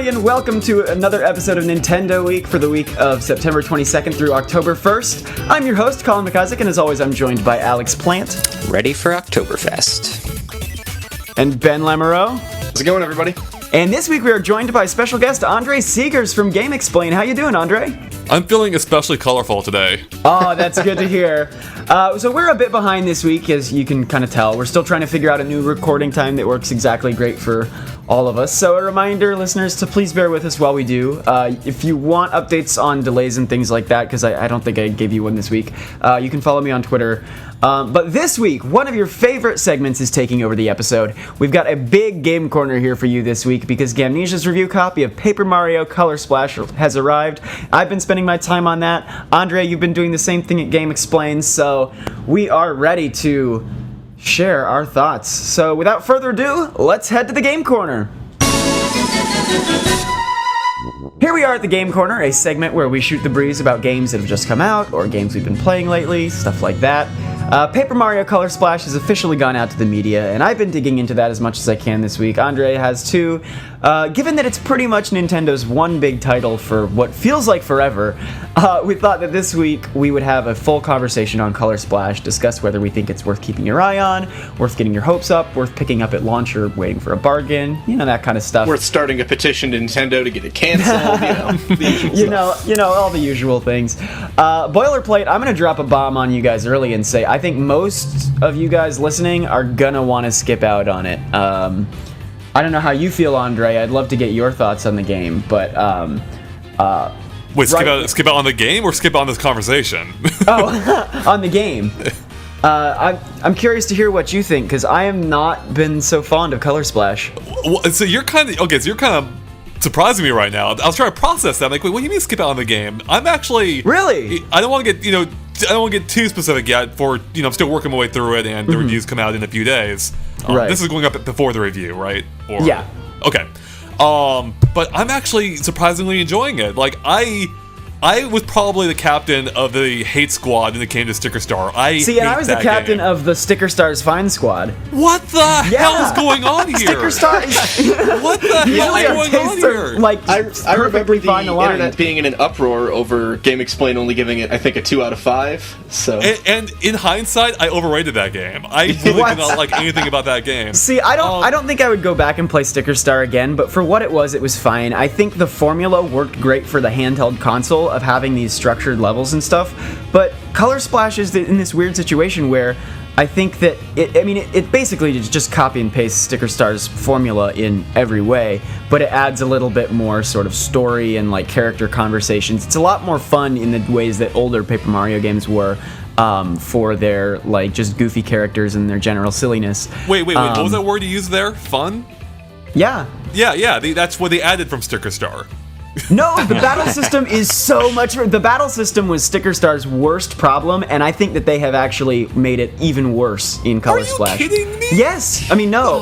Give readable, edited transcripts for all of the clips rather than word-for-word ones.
everybody, and welcome to another episode of Nintendo Week for the week of September 22nd through October 1st. I'm your host, Colin McIsaac, and as always, I'm joined by Alex Plant. Ready for Oktoberfest. And Ben Lamoureux. How's it going, everybody? And this week we are joined by special guest Andre Segers from GameXplain. How you doing, Andre? I'm feeling especially colorful today. Oh, that's good to hear. So we're a bit behind this week, as you can kind of tell. We're still trying to figure out a new recording time that works exactly great for all of us. So a reminder, listeners, to please bear with us while we do. If you want updates on delays and things like that, because I don't think I gave you one this week, you can follow me on Twitter. But this week, one of your favorite segments is taking over the episode. We've got a big game corner here for you this week because Gamnesia's review copy of Paper Mario Color Splash has arrived. I've been spending my time on that. Andre, you've been doing the same thing at GameXplain, so we are ready to share our thoughts. So without further ado, let's head to the game corner. Here we are at the Game Corner, a segment where we shoot the breeze about games that have just come out, or games we've been playing lately, stuff like that. Paper Mario Color Splash has officially gone out to the media, and I've been digging into that as much as I can this week. Andre has too. Given that it's pretty much Nintendo's one big title for what feels like forever, we thought that this week we would have a full conversation on Color Splash, discuss whether we think it's worth keeping your eye on, worth getting your hopes up, worth picking up at launch or waiting for a bargain, that kind of stuff. Worth starting a petition to Nintendo to get it canceled, you know, all the usual things. Boilerplate, I'm going to drop a bomb on you guys early and say I think most of you guys listening are going to want to skip out on it. I don't know how you feel, Andre. I'd love to get your thoughts on the game, but wait, skip out on the game or skip on this conversation? Oh, on the game. I'm curious to hear what you think because I have not been so fond of Color Splash. So you're kind of surprising me right now. I was trying to process that. I'm like, wait, what do you mean skip out on the game? I'm actually really. I don't want to get too specific yet. I'm still working my way through it, and the reviews come out in a few days. Right. This is going up before the review, right? Yeah. Okay. But I'm actually surprisingly enjoying it. Like, I was probably the captain of the hate squad when it came to Sticker Star. And I was the captain of the Sticker Star's Fine Squad. What the hell is going on here? Sticker Star. What the hell is going on here? I remember the internet being in an uproar over GameXplain only giving it, I think, a 2 out of 5. So. And in hindsight, I overrated that game. I really did not like anything about that game. See, I don't think I would go back and play Sticker Star again, but for what it was fine. I think the formula worked great for the handheld console of having these structured levels and stuff, but Color Splash is in this weird situation where I think that it basically just copy and paste Sticker Star's formula in every way, but it adds a little bit more sort of story and like character conversations. It's a lot more fun in the ways that older Paper Mario games were, for their like just goofy characters and their general silliness. Wait, what was that word you used there? Fun? Yeah. Yeah, that's what they added from Sticker Star. No, the battle system is so much. The battle system was Sticker Star's worst problem, and I think that they have actually made it even worse in Color Splash. Are you kidding me? Yes. I mean, no.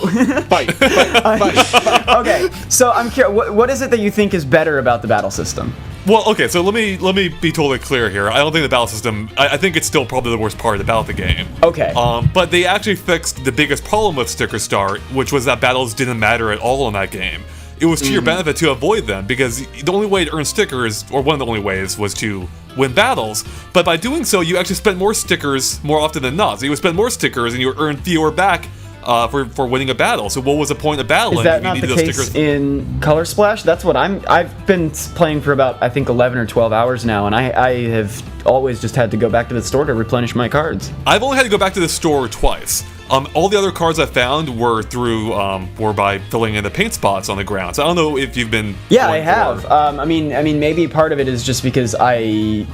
Fight. Okay, so I'm curious. What is it that you think is better about the battle system? Well, okay, so let me be totally clear here. I don't think the battle system. I think it's still probably the worst part about the game. Okay. But they actually fixed the biggest problem with Sticker Star, which was that battles didn't matter at all in that game. It was to your benefit to avoid them, because the only way to earn stickers, or one of the only ways, was to win battles. But by doing so, you actually spent more stickers more often than not. So you would spend more stickers, and you would earn fewer back for winning a battle. So what was the point of battling? Is that not the case in Color Splash? That's what I've been playing for about, I think, 11 or 12 hours now, and I have always just had to go back to the store to replenish my cards. I've only had to go back to the store twice. All the other cards I found were by filling in the paint spots on the ground. So I don't know if you've been. Yeah, I have. I mean, maybe part of it is just because I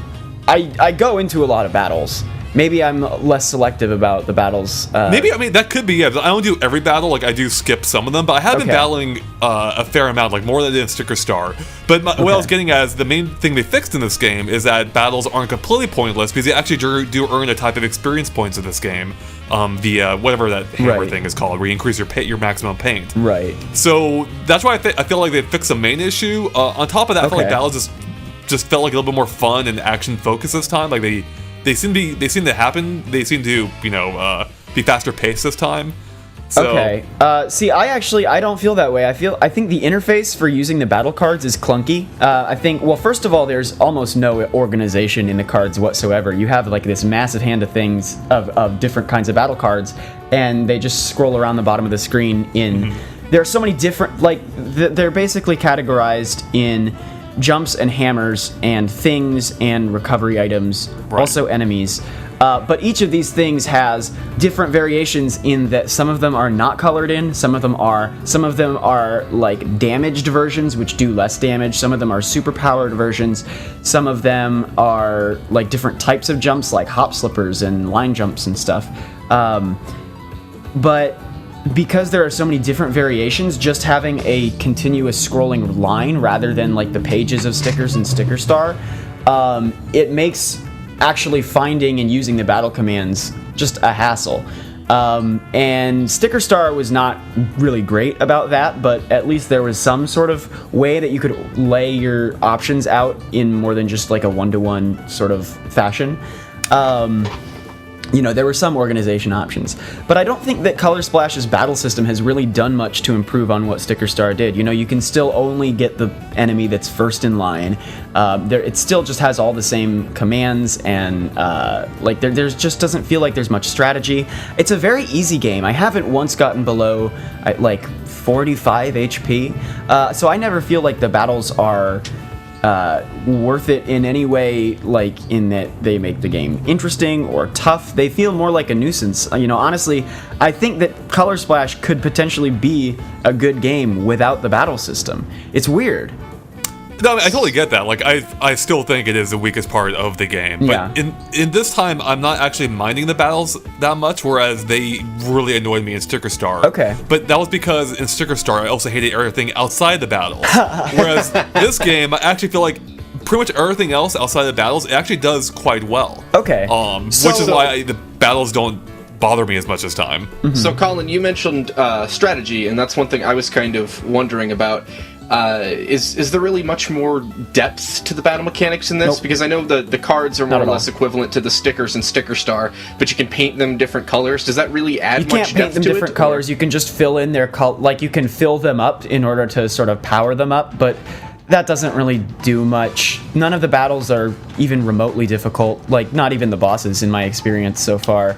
go into a lot of battles. Maybe I'm less selective about the battles. Maybe, that could be, yeah. I don't do every battle, like I do skip some of them, but I have been battling a fair amount, like more than I did in Sticker Star. But what I was getting at is the main thing they fixed in this game is that battles aren't completely pointless, because you actually do earn a type of experience points in this game. The whatever that hammer thing is called, where you increase your maximum paint. Right. So that's why I feel like they fixed the main issue. On top of that, I feel like battles just felt like a little bit more fun and action focused this time. Like they seem to be faster paced this time. So, okay. I don't feel that way. I think the interface for using the battle cards is clunky. I think, well, first of all, there's almost no organization in the cards whatsoever. You have like this massive hand of things of different kinds of battle cards, and they just scroll around the bottom of the screen in. There are so many different, like, they're basically categorized in jumps and hammers and things and recovery items, also enemies. But each of these things has different variations in that some of them are not colored in, some of them are like damaged versions which do less damage, some of them are super powered versions, some of them are like different types of jumps like hop slippers and line jumps and stuff. But because there are so many different variations, just having a continuous scrolling line rather than like the pages of stickers and Sticker Star, it makes actually finding and using the battle commands just a hassle. And Sticker Star was not really great about that, but at least there was some sort of way that you could lay your options out in more than just like a one-to-one sort of fashion. There were some organization options. But I don't think that Color Splash's battle system has really done much to improve on what Sticker Star did. You can still only get the enemy that's first in line. It still just has all the same commands, and there's just doesn't feel like there's much strategy. It's a very easy game. I haven't once gotten below 45 HP, so I never feel like the battles are worth it in any way, like in that they make the game interesting or tough. They feel more like a nuisance. Honestly, I think that Color Splash could potentially be a good game without the battle system. It's weird. No, I totally get that. Like, I still think it is the weakest part of the game. But in this time, I'm not actually minding the battles that much, whereas they really annoyed me in Sticker Star. Okay. But that was because in Sticker Star, I also hated everything outside the battles. Whereas this game, I actually feel like pretty much everything else outside the battles, it actually does quite well. Okay. Which is why the battles don't bother me as much this time. Mm-hmm. So, Colin, you mentioned strategy, and that's one thing I was kind of wondering about. Is there really much more depth to the battle mechanics in this? Nope. Because I know the cards are more or less equivalent to the stickers in Sticker Star, but you can paint them different colors. Does that really add much depth to it? You can't paint them different colors. You can just fill in their you can fill them up in order to sort of power them up, but that doesn't really do much. None of the battles are even remotely difficult, like not even the bosses in my experience so far.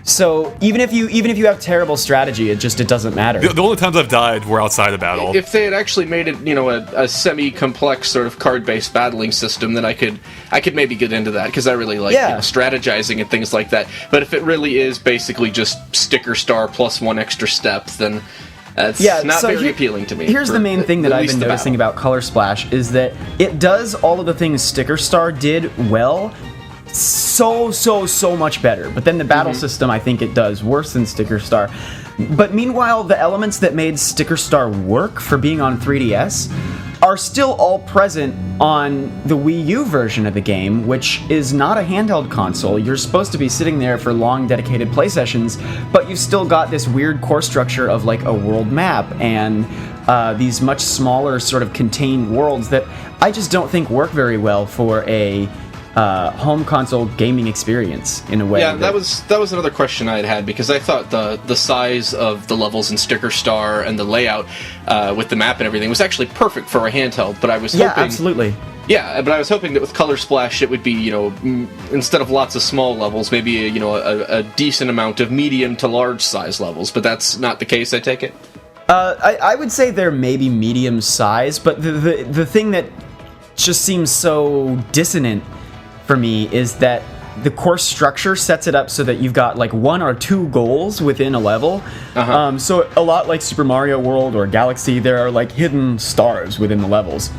So even if you have terrible strategy, it doesn't matter. The only times I've died were outside the battle. If they had actually made it, a semi-complex sort of card-based battling system, then I could maybe get into that, because I really like strategizing and things like that. But if it really is basically just Sticker Star plus one extra step, then it's not very appealing to me. Here's the main thing that I've been noticing about Color Splash is that it does all of the things Sticker Star did well, so much better. But then the battle system, I think it does worse than Sticker Star. But meanwhile, the elements that made Sticker Star work for being on 3DS are still all present on the Wii U version of the game, which is not a handheld console. You're supposed to be sitting there for long, dedicated play sessions, but you've still got this weird core structure of like a world map and these much smaller sort of contained worlds that I just don't think work very well for a home console gaming experience in a way. Yeah, that was another question I had, because I thought the size of the levels in Sticker Star and the layout with the map and everything was actually perfect for a handheld, but I was hoping... Yeah, absolutely. Yeah, but I was hoping that with Color Splash it would be, instead of lots of small levels, maybe, a decent amount of medium to large size levels, but that's not the case, I take it? I would say they're maybe medium size, but the thing that just seems so dissonant for me is that the course structure sets it up so that you've got like one or two goals within a level. So a lot like Super Mario World or Galaxy, there are like hidden stars within the levels.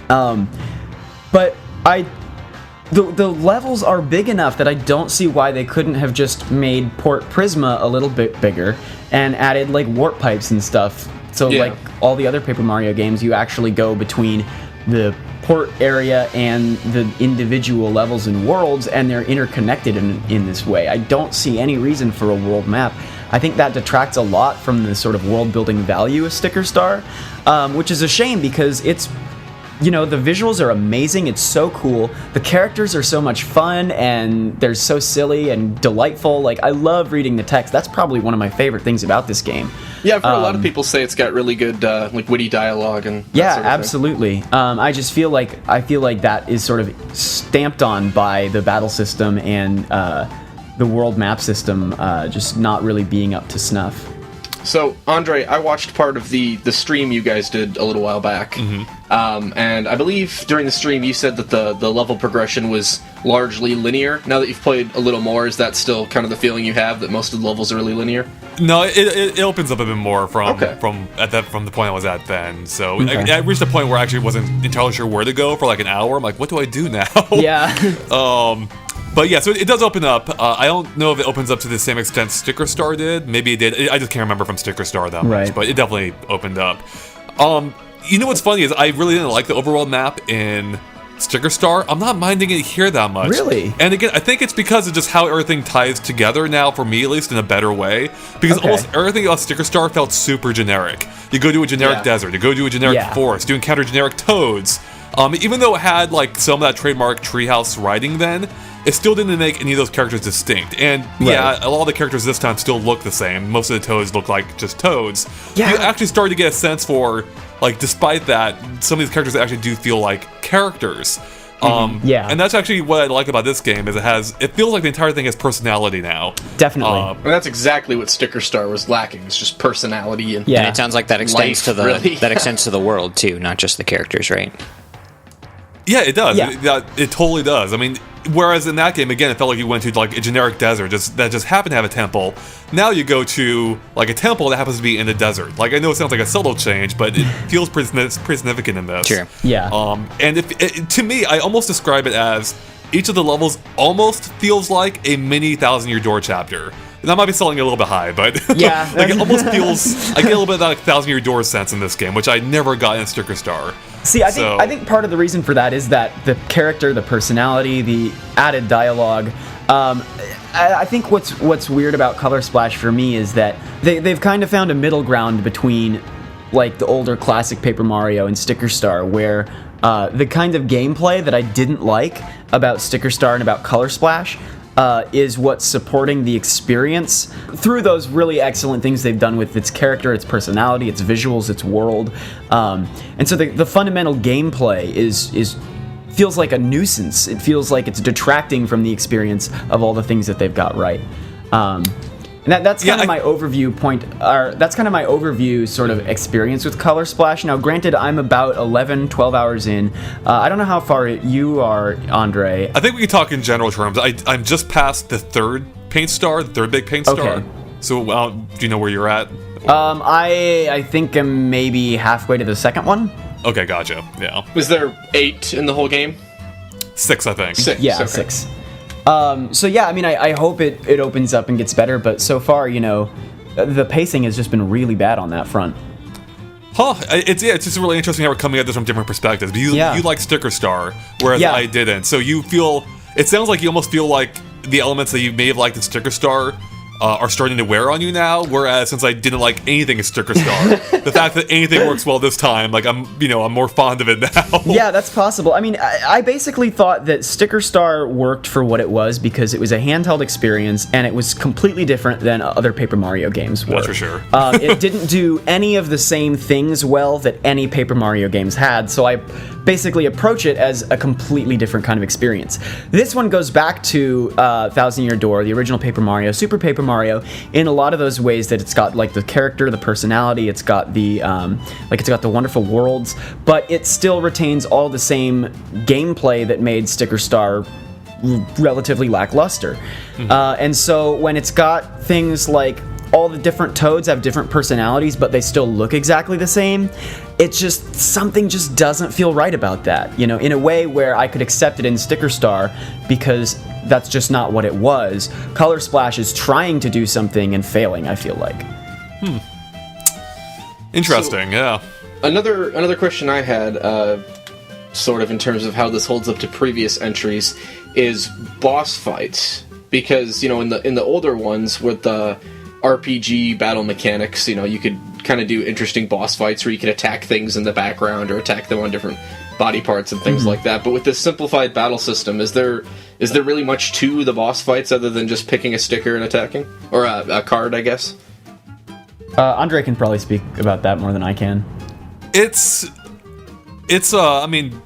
But the levels are big enough that I don't see why they couldn't have just made Port Prisma a little bit bigger and added like warp pipes and stuff. So like all the other Paper Mario games, you actually go between the port area and the individual levels and worlds, and they're interconnected in this way. I don't see any reason for a world map. I think that detracts a lot from the sort of world building value of Sticker Star, which is a shame, because it's the visuals are amazing. It's so cool. The characters are so much fun, and they're so silly and delightful. Like, I love reading the text. That's probably one of my favorite things about this game. Yeah, I've heard a lot of people say it's got really good, witty dialogue and that yeah, sort of absolutely. I just feel like that is sort of stamped on by the battle system and the world map system just not really being up to snuff. So, Andre, I watched part of the stream you guys did a little while back, and I believe during the stream you said that the level progression was largely linear. Now that you've played a little more, is that still kind of the feeling you have, that most of the levels are really linear? No, it opens up a bit more from the point I was at then. So I reached a point where I actually wasn't entirely sure where to go for like an hour. I'm like, what do I do now? Yeah. But yeah, so it does open up. I don't know if it opens up to the same extent Sticker Star did. Maybe it did. I just can't remember from Sticker Star that much, but it definitely opened up. You know what's funny is I really didn't like the overworld map in Sticker Star. I'm not minding it here that much. Really? And again, I think it's because of just how everything ties together now, for me at least, in a better way. Because almost everything about Sticker Star felt super generic. You go to a generic desert, you go to a generic forest, you encounter generic toads. Even though it had like some of that trademark treehouse writing then, it still didn't make any of those characters distinct. And yeah, a lot of the characters this time still look the same. Most of the toads look like just toads. Yeah. You actually started to get a sense for, like, despite that, some of these characters actually do feel like characters. And that's actually what I like about this game, is it feels like the entire thing has personality now. Definitely. And that's exactly what Sticker Star was lacking. It's just personality and and it sounds like that extends life, that extends to the world too, not just the characters, right? Yeah, it does. Yeah. It totally does. I mean, whereas in that game, again, it felt like you went to like a generic desert that just happened to have a temple. Now you go to like a temple that happens to be in a desert. Like, I know it sounds like a subtle change, but it feels pretty significant in this. Sure. Yeah. And to me, I almost describe it as each of the levels almost feels like a mini 1,000-Year Door chapter. And I might be selling it a little bit high, but yeah, like, it almost feels. I get a little bit of that like 1,000-Year Door sense in this game, which I never got in Sticker Star. See, I think part of the reason for that is that the character, the personality, the added dialogue. I think what's weird about Color Splash for me is that they've kind of found a middle ground between like the older classic Paper Mario and Sticker Star, where the kind of gameplay that I didn't like about Sticker Star and about Color Splash is what's supporting the experience through those really excellent things they've done with its character, its personality, its visuals, its world. And so the fundamental gameplay is feels like a nuisance. It feels like it's detracting from the experience of all the things that they've got right. And that's kind of my overview point, or that's kind of my overview sort of experience with Color Splash. Now, granted, I'm about 11, 12 hours in. I don't know how far you are, Andre. I think we can talk in general terms. I'm just past the third paint star, the third big paint star. So, do you know where you're at? I think I'm maybe halfway to the second one. Okay, gotcha. Yeah. Was there 8 in the whole game? 6, I think. 6. Yeah, okay. 6. So yeah, I mean, I hope it opens up and gets better, but so far, the pacing has just been really bad on that front. Huh? It's just really interesting how we're coming at this from different perspectives. But you like Sticker Star, whereas I didn't. So it sounds like you almost feel like the elements that you may have liked in Sticker Star are starting to wear on you now, whereas since I didn't like anything in Sticker Star, the fact that anything works well this time, like I'm more fond of it now. Yeah, that's possible. I mean, I basically thought that Sticker Star worked for what it was because it was a handheld experience and it was completely different than other Paper Mario games were. That's for sure. It didn't do any of the same things well that any Paper Mario games had, so I basically approach it as a completely different kind of experience. This one goes back to 1,000-Year Door, the original Paper Mario, Super Paper Mario, in a lot of those ways that it's got like the character, the personality, it's got the it's got the wonderful worlds, but it still retains all the same gameplay that made Sticker Star relatively lackluster. And so when it's got things like all the different toads have different personalities, but they still look exactly the same, something just doesn't feel right about that, in a way where I could accept it in Sticker Star because that's just not what it was. Color Splash is trying to do something and failing, I feel like. Interesting, yeah. Another question I had, sort of in terms of how this holds up to previous entries, is boss fights. Because, in the older ones with the RPG battle mechanics, you could kind of do interesting boss fights where you could attack things in the background or attack them on different body parts and things like that. But with this simplified battle system, is there really much to the boss fights other than just picking a sticker and attacking, or a card, I guess? Andre can probably speak about that more than I can. I mean,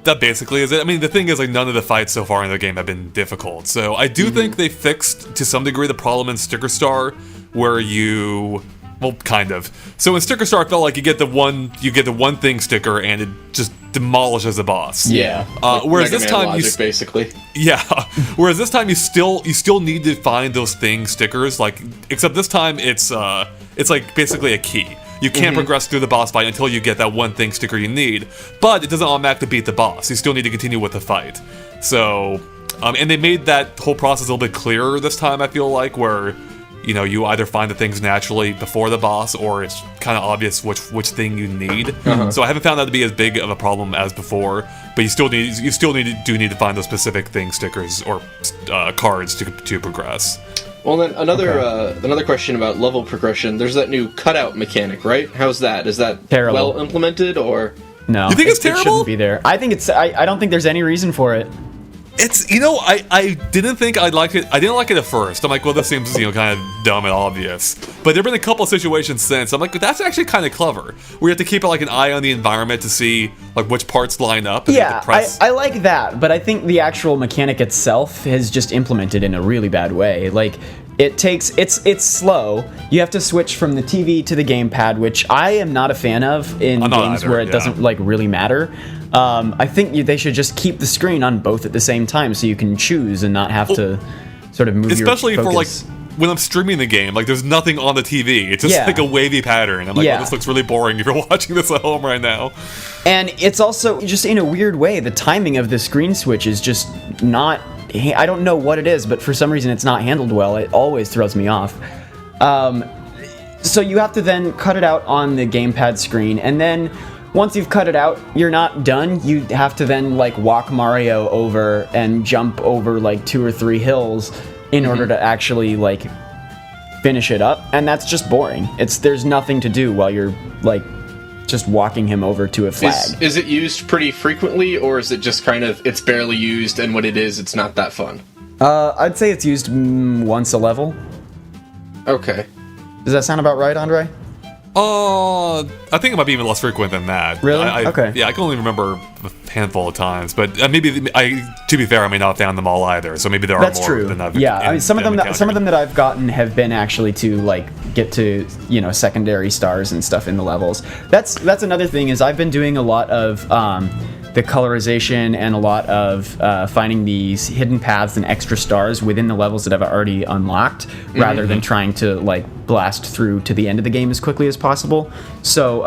that basically is it. I mean, the thing is, like, none of the fights so far in the game have been difficult. So I do think they fixed, to some degree, the problem in Sticker Star, where well, kind of. So in Sticker Star, it felt like you get the one thing sticker, and it just demolishes the boss. Yeah. Whereas this time, logic, basically. Yeah. Whereas this time, you still need to find those thing stickers. Like, except this time, it's like basically a key. You can't progress through the boss fight until you get that one thing sticker you need, but it doesn't automatically beat the boss. You still need to continue with the fight. So, and they made that whole process a little bit clearer this time, I feel like, where, you know, you either find the things naturally before the boss, or it's kind of obvious which thing you need. So I haven't found that to be as big of a problem as before, but you still need to find those specific thing stickers or cards to progress. Well, then another question about level progression. There's that new cutout mechanic, right? How's that? Is that terrible. Well implemented, or no? You think it's terrible? It shouldn't be there. I think it's. I don't think there's any reason for it. It's, you know, I didn't think I'd like it. I didn't like it at first. I'm like, well, this seems, you know, kind of dumb and obvious. But there've been a couple of situations since. I'm like, that's actually kind of clever. We have to keep like an eye on the environment to see like which parts line up. And Yeah, I like that, but I think the actual mechanic itself has just implemented in a really bad way. Like, it's slow. You have to switch from the TV to the gamepad, which I am not a fan of in games where it doesn't like really matter. I think they should just keep the screen on both at the same time so you can choose and not have to sort of move especially your for focus. like when I'm streaming the game, like there's nothing on the TV. It's just like a wavy pattern. I'm like, well, this looks really boring if you're watching this at home right now. And it's also just in a weird way, the timing of the screen switch is just not. I don't know what it is, but for some reason it's not handled well. It always throws me off. So you have to then cut it out on the gamepad screen, and then once you've cut it out, you're not done. You have to then like walk Mario over and jump over like 2 or 3 hills in order to actually like finish it up, and that's just boring. There's nothing to do while you're like just walking him over to a flag. Is it used pretty frequently, or is it just kind of it's barely used, and when it is, it's not that fun? I'd say it's used once a level. Okay. Does that sound about right, Andre? I think it might be even less frequent than that. Really? Okay. Yeah, I can only remember a handful of times, but maybe to be fair, I may not have found them all either. So maybe there are more true. than I've. Yeah, I mean, some of them that I've gotten have been actually to like get to, you know, secondary stars and stuff in the levels. That's another thing is I've been doing a lot of the colorization and a lot of finding these hidden paths and extra stars within the levels that I've already unlocked, rather than trying to like blast through to the end of the game as quickly as possible. So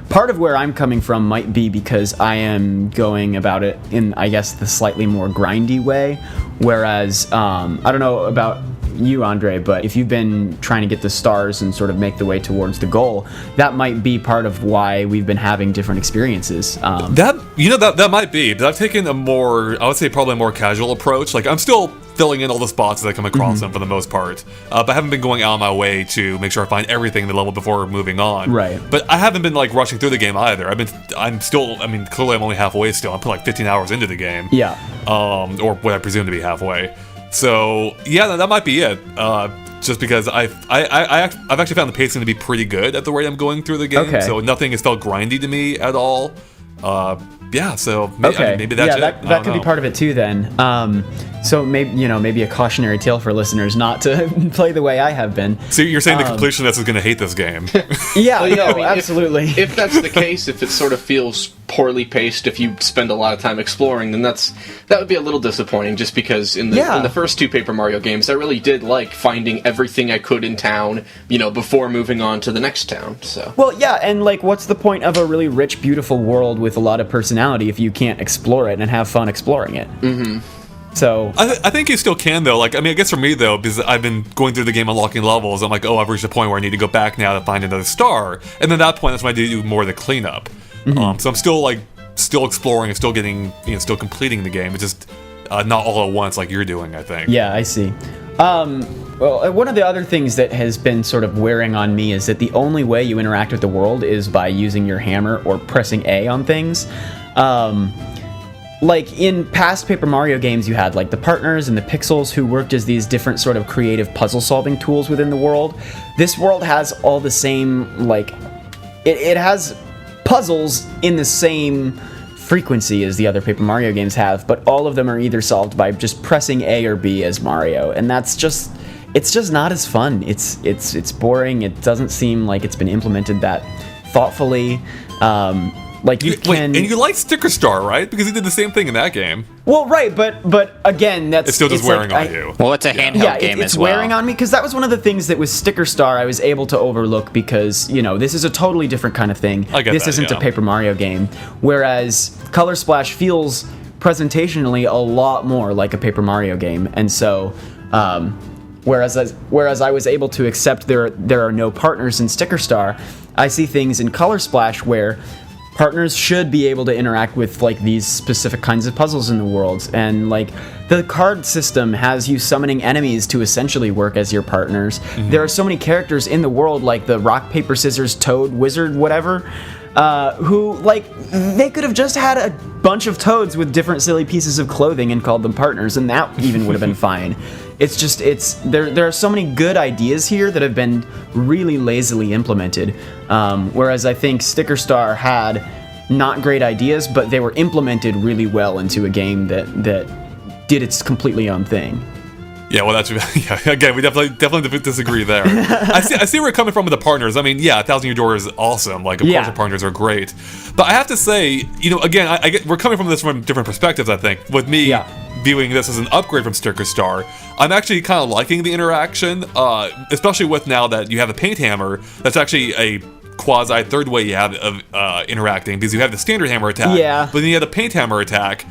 part of where I'm coming from might be because I am going about it in, I guess, the slightly more grindy way, whereas I don't know about you, Andre, but if you've been trying to get the stars and sort of make the way towards the goal, that might be part of why we've been having different experiences. That might be, but I've taken I would say probably a more casual approach. Like, I'm still filling in all the spots as I come across them for the most part, but I haven't been going out of my way to make sure I find everything in the level before moving on. Right. But I haven't been like rushing through the game either. Clearly I'm only halfway still. I'm put like 15 hours into the game. Yeah. Or what I presume to be halfway. So yeah, that might be it. Just because I've actually found the pacing to be pretty good at the rate I'm going through the game. Okay. So nothing has felt grindy to me at all. Yeah. So maybe that's it. That could be part of it too. Then. So maybe a cautionary tale for listeners not to play the way I have been. So you're saying the completionist is going to hate this game? Yeah. Absolutely. If that's the case, if it sort of feels poorly paced, if you spend a lot of time exploring, then that would be a little disappointing, just because in the first 2 Paper Mario games, I really did like finding everything I could in town, before moving on to the next town. So. Well, yeah, and like, what's the point of a really rich, beautiful world with a lot of personality if you can't explore it and have fun exploring it? Mm-hmm. So I think you still can, though. Like, I mean, I guess for me, though, because I've been going through the game unlocking levels, I'm like, oh, I've reached a point where I need to go back now to find another star, and then at that point, that's when I do more of the cleanup. So I'm still exploring and still getting, still completing the game. It's just not all at once like you're doing, I think. Yeah, I see. Well, one of the other things that has been sort of wearing on me is that the only way you interact with the world is by using your hammer or pressing A on things. like in past Paper Mario games, you had like the partners and the pixels who worked as these different sort of creative puzzle solving tools within the world. This world has all the same, like, it has puzzles in the same frequency as the other Paper Mario games have, but all of them are either solved by just pressing A or B as Mario, and that's just, it's just not as fun. It's boring. It doesn't seem like it's been implemented that thoughtfully. Like you can, and you like Sticker Star, right? Because he did the same thing in that game. Well, right, but again, that's it's still just wearing like, on you. Well, it's a handheld game it's as well. wearing on me because that was one of the things that with Sticker Star I was able to overlook because, you know, this is a totally different kind of thing. I get this that, isn't yeah. a Paper Mario game, whereas Color Splash feels presentationally a lot more like a Paper Mario game, and so. Whereas I was able to accept there are no partners in Sticker Star, I see things in Color Splash where partners should be able to interact with like these specific kinds of puzzles in the world, and like the card system has you summoning enemies to essentially work as your partners. Mm-hmm. There are so many characters in the world, like the rock paper scissors toad wizard whatever, who like they could have just had a bunch of toads with different silly pieces of clothing and called them partners, and that even would have been fine. It's just there are so many good ideas here that have been really lazily implemented, whereas I think Sticker Star had not great ideas, but they were implemented really well into a game that did its completely own thing. Yeah, well, that's again, we definitely disagree there. I see where you're coming from with the partners. I mean, yeah, 1,000 Year Door is awesome. Like, of course, the partners are great. But I have to say, you know, again, we're coming from this from different perspectives. I think with me viewing this as an upgrade from Sticker Star, I'm actually kind of liking the interaction, especially with now that you have a paint hammer. That's actually a quasi third way you have of interacting, because you have the standard hammer attack, but then you have the paint hammer attack.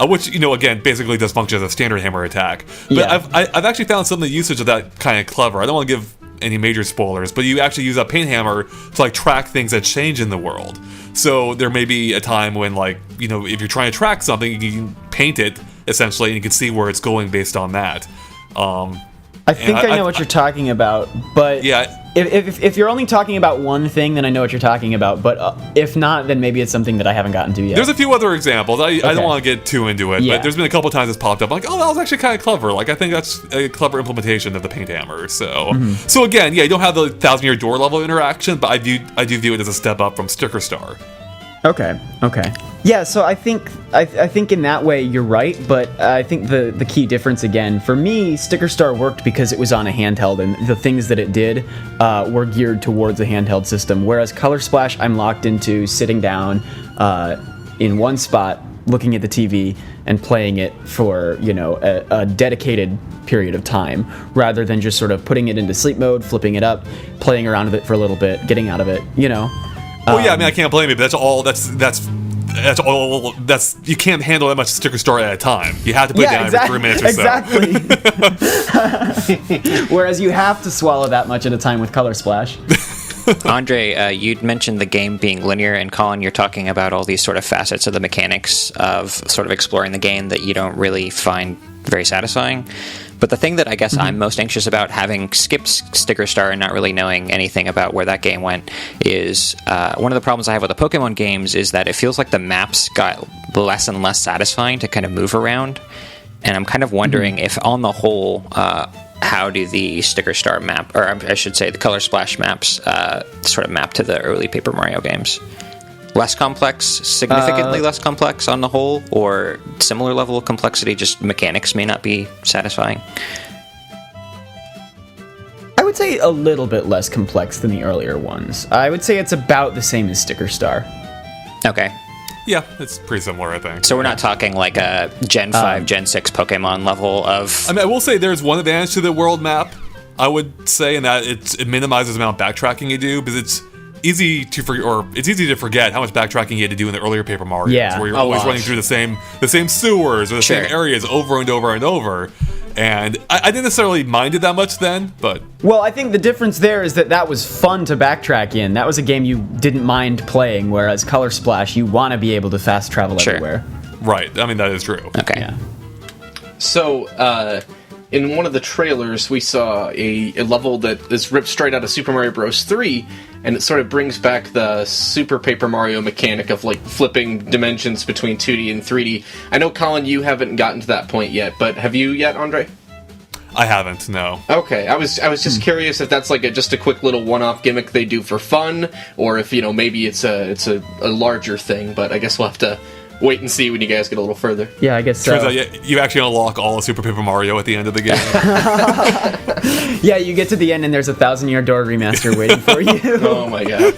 Which, you know, again, basically does function as a standard hammer attack. But I've actually found some of the usage of that kind of clever. I don't want to give any major spoilers, but you actually use a paint hammer to, like, track things that change in the world. So there may be a time when, like, you know, if you're trying to track something, you can paint it, essentially, and you can see where it's going based on that. I think I know what you're talking about, but if you're only talking about one thing, then I know what you're talking about, but if not, then maybe it's something that I haven't gotten to yet. There's a few other examples. I don't want to get too into it, but there's been a couple times it's popped up, like, oh, that was actually kind of clever. Like, I think that's a clever implementation of the paint hammer. So, so again, you don't have the 1,000 Year Door level interaction, but I do view it as a step up from Sticker Star. Okay. Yeah, so I think in that way you're right, but I think the key difference again, for me, Sticker Star worked because it was on a handheld, and the things that it did were geared towards a handheld system, whereas Color Splash, I'm locked into sitting down in one spot, looking at the TV, and playing it for, you know, a dedicated period of time, rather than just sort of putting it into sleep mode, flipping it up, playing around with it for a little bit, getting out of it, you know. Well, yeah, I mean, I can't blame you, but that's all. You can't handle that much Sticker Star at a time. You have to put it down every 3 minutes or so. Exactly. Whereas you have to swallow that much at a time with Color Splash. Andre, you'd mentioned the game being linear, and Colin, you're talking about all these sort of facets of the mechanics of sort of exploring the game that you don't really find very satisfying. But the thing that I guess I'm most anxious about, having skipped Sticker Star and not really knowing anything about where that game went, is one of the problems I have with the Pokemon games is that it feels like the maps got less and less satisfying to kind of move around. And I'm kind of wondering if, on the whole, how do the Sticker Star map, or I should say the Color Splash maps, sort of map to the early Paper Mario games? Less complex, significantly less complex on the whole, or similar level of complexity, just mechanics may not be satisfying? I would say a little bit less complex than the earlier ones. I would say it's about the same as Sticker Star. Okay. Yeah, it's pretty similar, I think. So we're not talking like a Gen 5, Gen 6 Pokemon level of... I mean, I will say there's one advantage to the world map, I would say, and that it minimizes the amount of backtracking you do, because it's easy to forget how much backtracking you had to do in the earlier Paper Marios, where you're always running through the same sewers or the same areas over and over and over. And I didn't necessarily mind it that much then, but... Well, I think the difference there is that was fun to backtrack in. That was a game you didn't mind playing, whereas Color Splash, you want to be able to fast travel everywhere. Right, I mean, that is true. Okay. Yeah. So, in one of the trailers, we saw a level that is ripped straight out of Super Mario Bros. 3, and it sort of brings back the Super Paper Mario mechanic of, like, flipping dimensions between 2D and 3D. I know, Colin, you haven't gotten to that point yet, but have you yet, Andre? I haven't, no. Okay, I was just curious if that's like just a quick little one-off gimmick they do for fun, or if, maybe it's a larger thing, but I guess we'll have to wait and see when you guys get a little further. Yeah, I guess so. Turns out you actually unlock all of Super Paper Mario at the end of the game. Yeah, you get to the end and there's a 1,000-Year Door remaster waiting for you. Oh my god.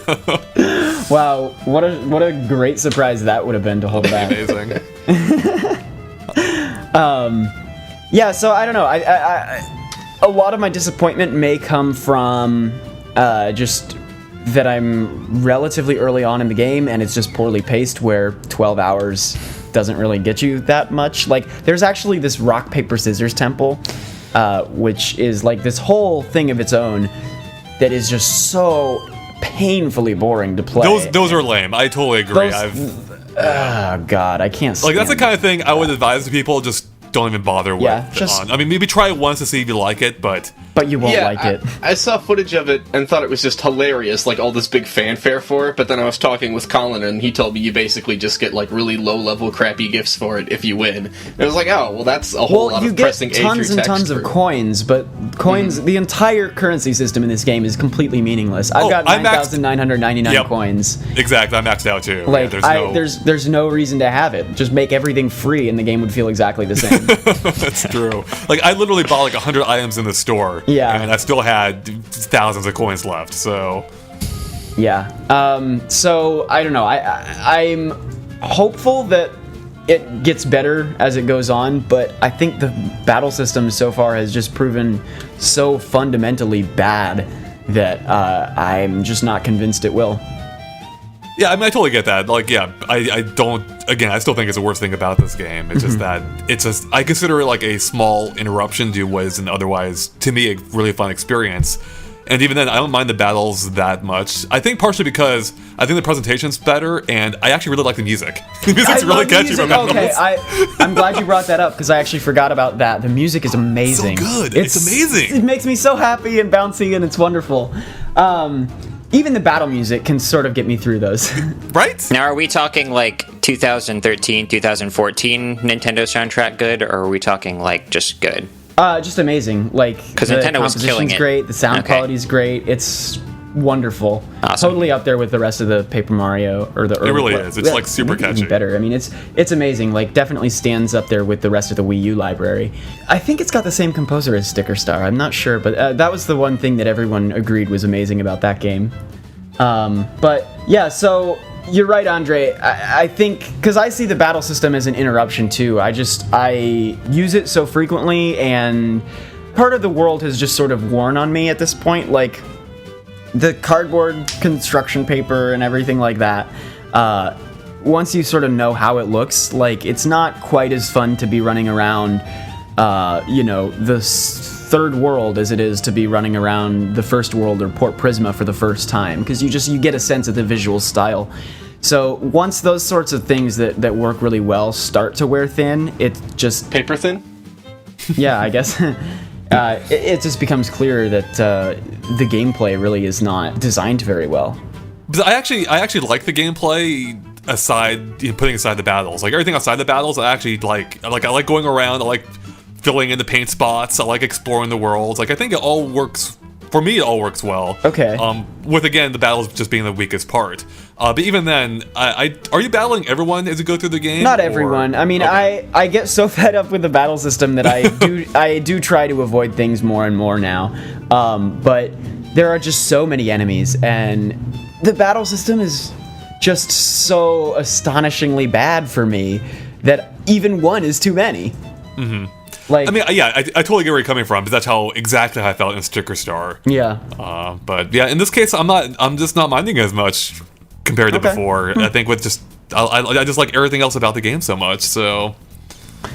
Wow, what a great surprise that would have been to hold back. Amazing. Yeah, so I don't know. I a lot of my disappointment may come from just that I'm relatively early on in the game and it's just poorly paced, where 12 hours doesn't really get you that much. Like, there's actually this rock, paper, scissors temple, which is like this whole thing of its own that is just so painfully boring to play. Those are lame. I totally agree. Oh god, I can't stand that's the kind of thing I would advise to people, just don't even bother with. Yeah, I mean, maybe try it once to see if you like it, but you won't like it. I saw footage of it and thought it was just hilarious, like all this big fanfare for it, but then I was talking with Colin and he told me you basically just get like really low-level crappy gifts for it if you win. And I was like, oh, well that's a whole lot of pressing A through text. You get tons and tons of coins, but the entire currency system in this game is completely meaningless. I've got 9,999 coins. Exactly, I maxed out too. Like, there's no reason to have it. Just make everything free and the game would feel exactly the same. That's true. Like, I literally bought like 100 items in the store. Yeah. And I still had thousands of coins left, so... Yeah. So, I don't know. I'm hopeful that it gets better as it goes on, but I think the battle system so far has just proven so fundamentally bad that I'm just not convinced it will. Yeah, I mean, I totally get that. Like, yeah, I don't... Again, I still think it's the worst thing about this game. It's just that I consider it like a small interruption to what is an otherwise, to me, a really fun experience. And even then, I don't mind the battles that much. I think partially because I think the presentation's better, and I actually really like the music. The music's really catchy from battles. Okay, I'm glad you brought that up, because I actually forgot about that. The music is amazing. So good. It's amazing. It makes me so happy and bouncy, and it's wonderful. Even the battle music can sort of get me through those. Right? Now, are we talking like 2013, 2014 Nintendo soundtrack good, or are we talking like just good? Just amazing. Like, because Nintendo was killing it. Great. The sound quality's great. It's wonderful. Awesome. Totally up there with the rest of the Paper Mario or the. It really is. It's like super catchy. Even better. I mean, it's amazing. Like, definitely stands up there with the rest of the Wii U library. I think it's got the same composer as Sticker Star. I'm not sure, but that was the one thing that everyone agreed was amazing about that game. But yeah, so. You're right, Andre. I think, because I see the battle system as an interruption too. I use it so frequently, and part of the world has just sort of worn on me at this point. Like, the cardboard construction paper and everything like that. Once you sort of know how it looks, like, it's not quite as fun to be running around, the third world as it is to be running around the first world or Port Prisma for the first time, because you get a sense of the visual style. So once those sorts of things that work really well start to wear thin, it just... Paper thin? Yeah, I guess. It just becomes clearer that the gameplay really is not designed very well. But I actually like the gameplay putting aside the battles. Like, everything outside the battles, I actually like. I like going around. I like filling in the paint spots. I like exploring the world. Like, I think it all works. For me, it all works well. Okay. With, again, the battles just being the weakest part. But even then, are you battling everyone as you go through the game? Not everyone. I mean, okay. I get so fed up with the battle system that I do try to avoid things more and more now. But there are just so many enemies, and the battle system is just so astonishingly bad for me that even one is too many. Mm-hmm. Like, I mean, yeah, I totally get where you're coming from, because that's how exactly how I felt in Sticker Star. Yeah. But yeah, in this case, I'm just not minding as much compared to before. I think with just I just like everything else about the game so much. So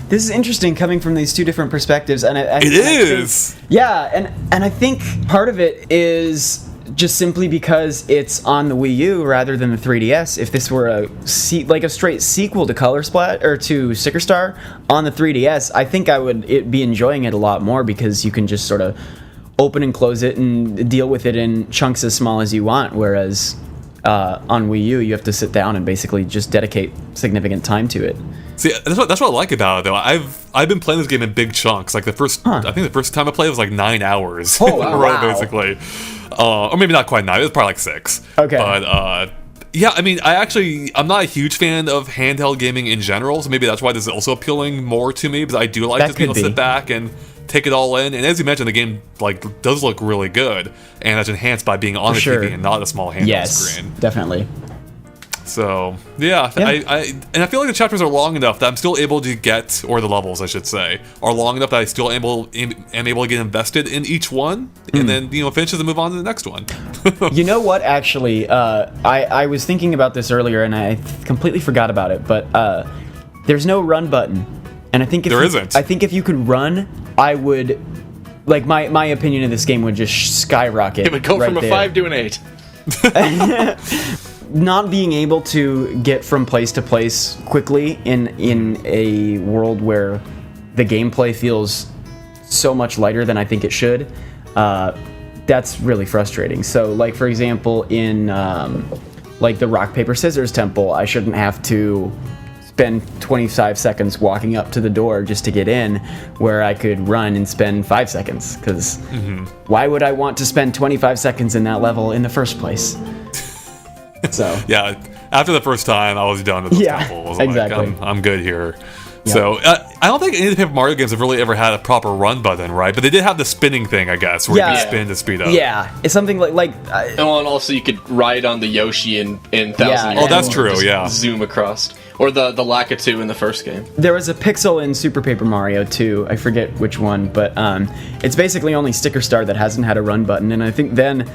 this is interesting coming from these two different perspectives, and it is. Yeah, and I think part of it is just simply because it's on the Wii U rather than the 3DS. If this were a straight sequel to Color Splat or to Sticker Star on the 3DS, I think I would be enjoying it a lot more, because you can just sort of open and close it and deal with it in chunks as small as you want, whereas on Wii U you have to sit down and basically just dedicate significant time to it. See, that's what I like about it, though. I've been playing this game in big chunks. Like I think the first time I played it was like 9 hours in a row, basically. Or maybe not quite 9. It was probably like 6. Okay. But yeah, I mean, I'm not a huge fan of handheld gaming in general, so maybe that's why this is also appealing more to me, because I do like to be able to sit back and take it all in. And as you mentioned, the game does look really good, and that's enhanced by being on the TV and not a small handheld screen. Yes, definitely. So yeah. I feel like the chapters are long enough that I'm still able to get, or the levels I should say, are long enough that I still am able to get invested in each one, and then finish and move on to the next one. You know what? Actually, I was thinking about this earlier and I completely forgot about it. But there's no run button, and I think if you could run, I would my opinion of this game would just skyrocket. It would go from a 5 to an 8. Not being able to get from place to place quickly in a world where the gameplay feels so much lighter than I think it should, that's really frustrating. So, like, for example, in the rock paper scissors temple, I shouldn't have to spend 25 seconds walking up to the door just to get in, where I could run and spend 5 seconds, because why would I want to spend 25 seconds in that level in the first place? So yeah, after the first time, I was done with the temple. I was exactly. like, I'm good here. Yeah. So I don't think any of the Paper Mario games have really ever had a proper run button, right? But they did have the spinning thing, I guess, where you can spin to speed up. Yeah, it's something like and also you could ride on the Yoshi in Thousand Years. Oh, that's true. Yeah, zoom across, or the Lakitu in the first game. There was a pixel in Super Paper Mario 2. I forget which one, but it's basically only Sticker Star that hasn't had a run button, and I think then.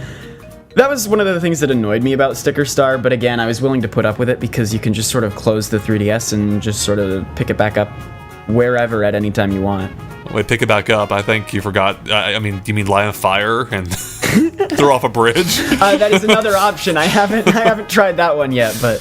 That was one of the things that annoyed me about Sticker Star, but again, I was willing to put up with it because you can just sort of close the 3DS and just sort of pick it back up wherever at any time you want. Wait, pick it back up. I think you forgot. I mean, do you mean light on fire and throw off a bridge? That is another option. I haven't tried that one yet, but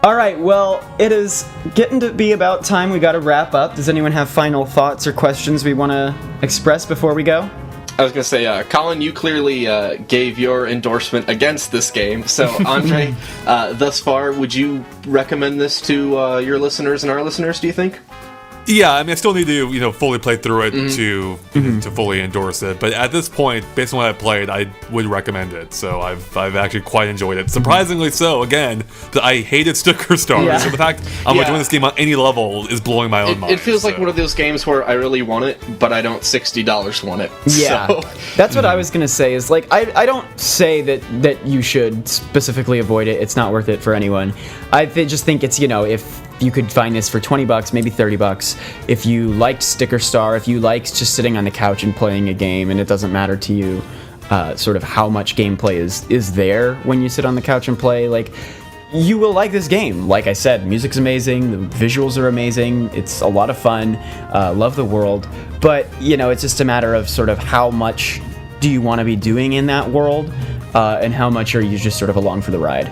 all right, well, it is getting to be about time we got to wrap up. Does anyone have final thoughts or questions we want to express before we go? I was going to say, Colin, you clearly gave your endorsement against this game. So, Andre, thus far, would you recommend this to your listeners and our listeners, do you think? Yeah, I mean, I still need to, fully play through it to fully endorse it. But at this point, based on what I played, I would recommend it. So I've actually quite enjoyed it. Surprisingly so, again, that I hated Sticker Star. Yeah. So the fact I'm enjoying this game on any level is blowing my own mind. It feels like one of those games where I really want it, but I don't $60 want it. Yeah, so. That's what I was going to say, is like, I don't say that you should specifically avoid it. It's not worth it for anyone. I just think it's, if you could find this for $20, maybe $30. If you liked Sticker Star, if you liked just sitting on the couch and playing a game, and it doesn't matter to you sort of how much gameplay is there when you sit on the couch and play, like, you will like this game. Like I said, music's amazing, the visuals are amazing, it's a lot of fun, love the world, but, it's just a matter of sort of how much do you want to be doing in that world, and how much are you just sort of along for the ride.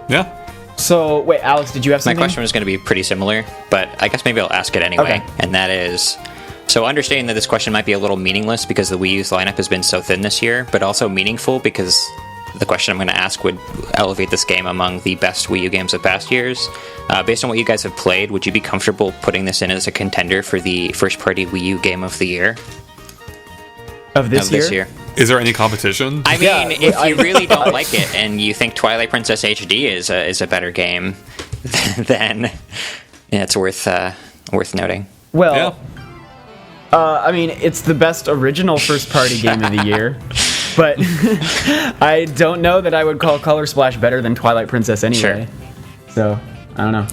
Yeah. So, wait, Alex, did you have something? My question was going to be pretty similar, but I guess maybe I'll ask it anyway. Okay. And that is, so understanding that this question might be a little meaningless because the Wii U's lineup has been so thin this year, but also meaningful because the question I'm going to ask would elevate this game among the best Wii U games of past years. Based on what you guys have played, would you be comfortable putting this in as a contender for the first-party Wii U game of the year? Of this year? Is there any competition? I mean, if you really don't like it and you think Twilight Princess HD is a better game, then it's worth noting. Well, I mean, it's the best original first-party game of the year, but I don't know that I would call Color Splash better than Twilight Princess anyway. Sure. So, I don't know.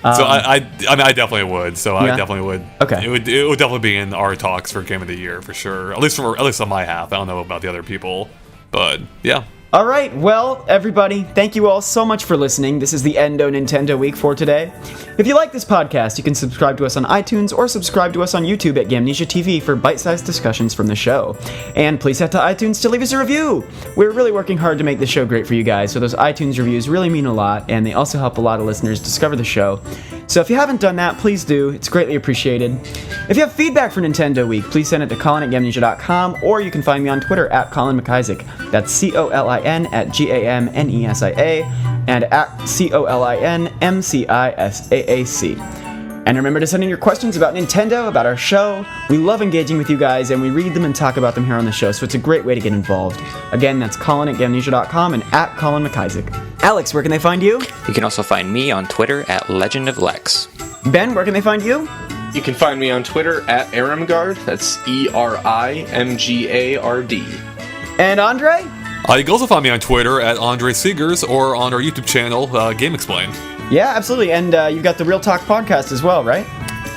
So I mean, I definitely would. So I definitely would. Okay. It would definitely be in our talks for Game of the Year for sure. At least on my half. I don't know about the other people, but yeah. All right, well, everybody, thank you all so much for listening. This is the Endo Nintendo Week for today. If you like this podcast, you can subscribe to us on iTunes or subscribe to us on YouTube at Gamnesia TV for bite-sized discussions from the show. And please head to iTunes to leave us a review. We're really working hard to make this show great for you guys, so those iTunes reviews really mean a lot, and they also help a lot of listeners discover the show. So if you haven't done that, please do. It's greatly appreciated. If you have feedback for Nintendo Week, please send it to colin@gamnesia.com, or you can find me on Twitter at Colin McIsaac. That's COLIN@GAMNESIA and at COLINMCISAAC. And remember to send in your questions about Nintendo, about our show. We love engaging with you guys, and we read them and talk about them here on the show, so it's a great way to get involved. Again, that's Colin@Gamnesia.com and at Colin McIsaac. Alex, where can they find you? You can also find me on Twitter at Legend of Lex. Ben, where can they find you? You can find me on Twitter at Erimgard. That's ERIMGARD. And Andre? You can also find me on Twitter at Andre Segers or on our YouTube channel, GameXplain. Yeah, absolutely. And you've got the Real Talk podcast as well, right?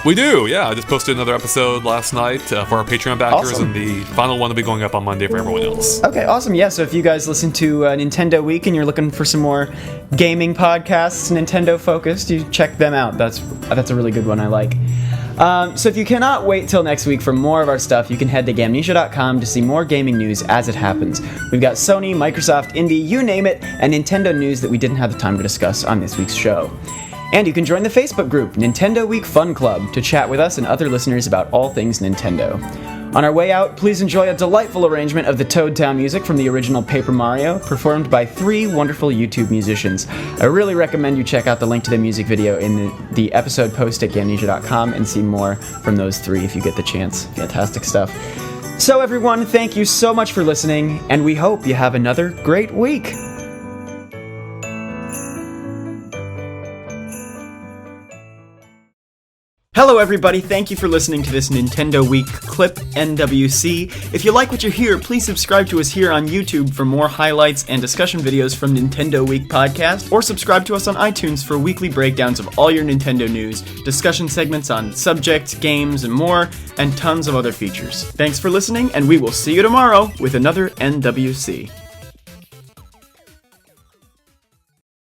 We do, yeah. I just posted another episode last night for our Patreon backers, Awesome. and the final one will be going up on Monday for everyone else. Okay, awesome. Yeah, so if you guys listen to Nintendo Week and you're looking for some more gaming podcasts, Nintendo focused, you check them out. That's a really good one I like. So if you cannot wait till next week for more of our stuff, you can head to Gamnesia.com to see more gaming news as it happens. We've got Sony, Microsoft, Indie, you name it, and Nintendo news that we didn't have the time to discuss on this week's show. And you can join the Facebook group, Nintendo Week Fun Club, to chat with us and other listeners about all things Nintendo. On our way out, please enjoy a delightful arrangement of the Toad Town music from the original Paper Mario, performed by 3 wonderful YouTube musicians. I really recommend you check out the link to the music video in the episode post at Gamnesia.com and see more from those 3 if you get the chance. Fantastic stuff. So everyone, thank you so much for listening, and we hope you have another great week. Hello everybody, thank you for listening to this Nintendo Week Clip NWC. If you like what you hear, please subscribe to us here on YouTube for more highlights and discussion videos from Nintendo Week Podcast, or subscribe to us on iTunes for weekly breakdowns of all your Nintendo news, discussion segments on subjects, games, and more, and tons of other features. Thanks for listening, and we will see you tomorrow with another NWC.